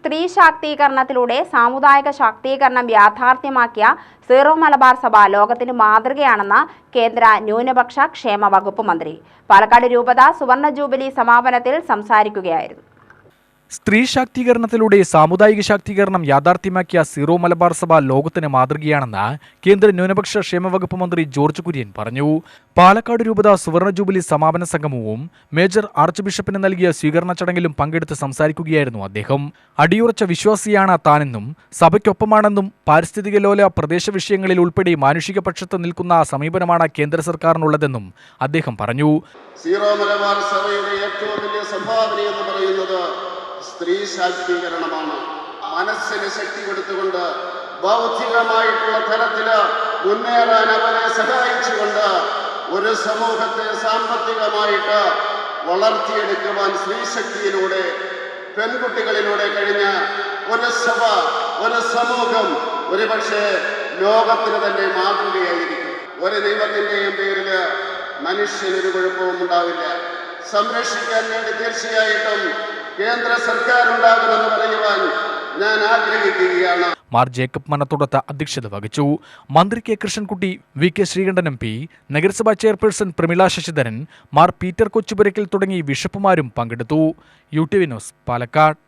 സ്ത്രീ ശാക്തീകരണത്തിലൂടെ സാമുദായിക ശാക്തീകരണം യാഥാർത്ഥ്യമാക്കിയ സീറോ മലബാർ സഭ ലോകത്തിന് മാതൃകയാണെന്ന് കേന്ദ്ര ന്യൂനപക്ഷ ക്ഷേമ വകുപ്പ് മന്ത്രി. പാലക്കാട് രൂപത സുവർണ ജൂബിലി സമാപനത്തിൽ സംസാരിക്കുകയായിരുന്നു. സ്ത്രീ ശാക്തീകരണത്തിലൂടെ സാമുദായിക ശാക്തീകരണം യാഥാർത്ഥ്യമാക്കിയ സീറോ മലബാർ സഭ ലോകത്തിന് മാതൃകയാണെന്ന് കേന്ദ്ര ന്യൂനപക്ഷ ക്ഷേമ വകുപ്പ് മന്ത്രി ജോർജ് കുര്യൻ പറഞ്ഞു. പാലക്കാട് രൂപത സുവർണ ജൂബിലി സമാപന സംഗമവും മേജർ ആർച്ച് ബിഷപ്പിന് നൽകിയ സ്വീകരണ ചടങ്ങിലും പങ്കെടുത്ത് സംസാരിക്കുകയായിരുന്നു അദ്ദേഹം. അടിയുറച്ച വിശ്വാസിയാണ് താനെന്നും സഭയ്ക്കൊപ്പമാണെന്നും പാരിസ്ഥിതിക ലോല പ്രദേശ വിഷയങ്ങളിൽ ഉൾപ്പെടെ മാനുഷിക പക്ഷത്ത് നിൽക്കുന്ന സമീപനമാണ് കേന്ദ്ര സർക്കാരിനുള്ളതെന്നും അദ്ദേഹം പറഞ്ഞു. സീറോ മലബാർ സഭയുടെ ഏറ്റവും വലിയ സംഭാവന എന്ന് പറയുന്നത് സ്ത്രീ ശാക്തീകരണമാണ്. മനസ്സിന് ശക്തി കൊടുത്തുകൊണ്ട് ബൗദ്ധികമായിട്ടുള്ള തലത്തില് മുന്നേറാൻ അവരെ സഹായിച്ചുകൊണ്ട് ഒരു സമൂഹത്തെ സാമ്പത്തികമായിട്ട് വളർത്തിയെടുക്കുവാൻ സ്ത്രീശക്തിയിലൂടെ പെൺകുട്ടികളിലൂടെ കഴിഞ്ഞ ഒരു സഭ, ഒരു സമൂഹം ഒരുപക്ഷെ ലോകത്തിന് തന്നെ മാതൃകയായിരിക്കും. ഒരു നിയമത്തിന്റെയും പേരില് മനുഷ്യനൊരു കുഴപ്പവും ഉണ്ടാവില്ല. സംരക്ഷിക്കാൻ വേണ്ടി തീർച്ചയായിട്ടും കേന്ദ്ര സർക്കാർ ഉണ്ടാകുമെന്ന് പറയുവാൻ ഞാൻ ആഗ്രഹിക്കുകയാണ്. മാർ ജേക്കബ് മനത്തോടത്ത് അധ്യക്ഷത വഹിച്ചു. മന്ത്രി K Krishnankutty, V K Sreekandan M P, നഗരസഭാ ചെയർപേഴ്സൺ പ്രമിള ശശിധരൻ, മാർ പീറ്റർ കൊച്ചുപുരയ്ക്കൽ തുടങ്ങി ബിഷപ്പുമാരും പങ്കെടുത്തു. UTV news, Palakkad.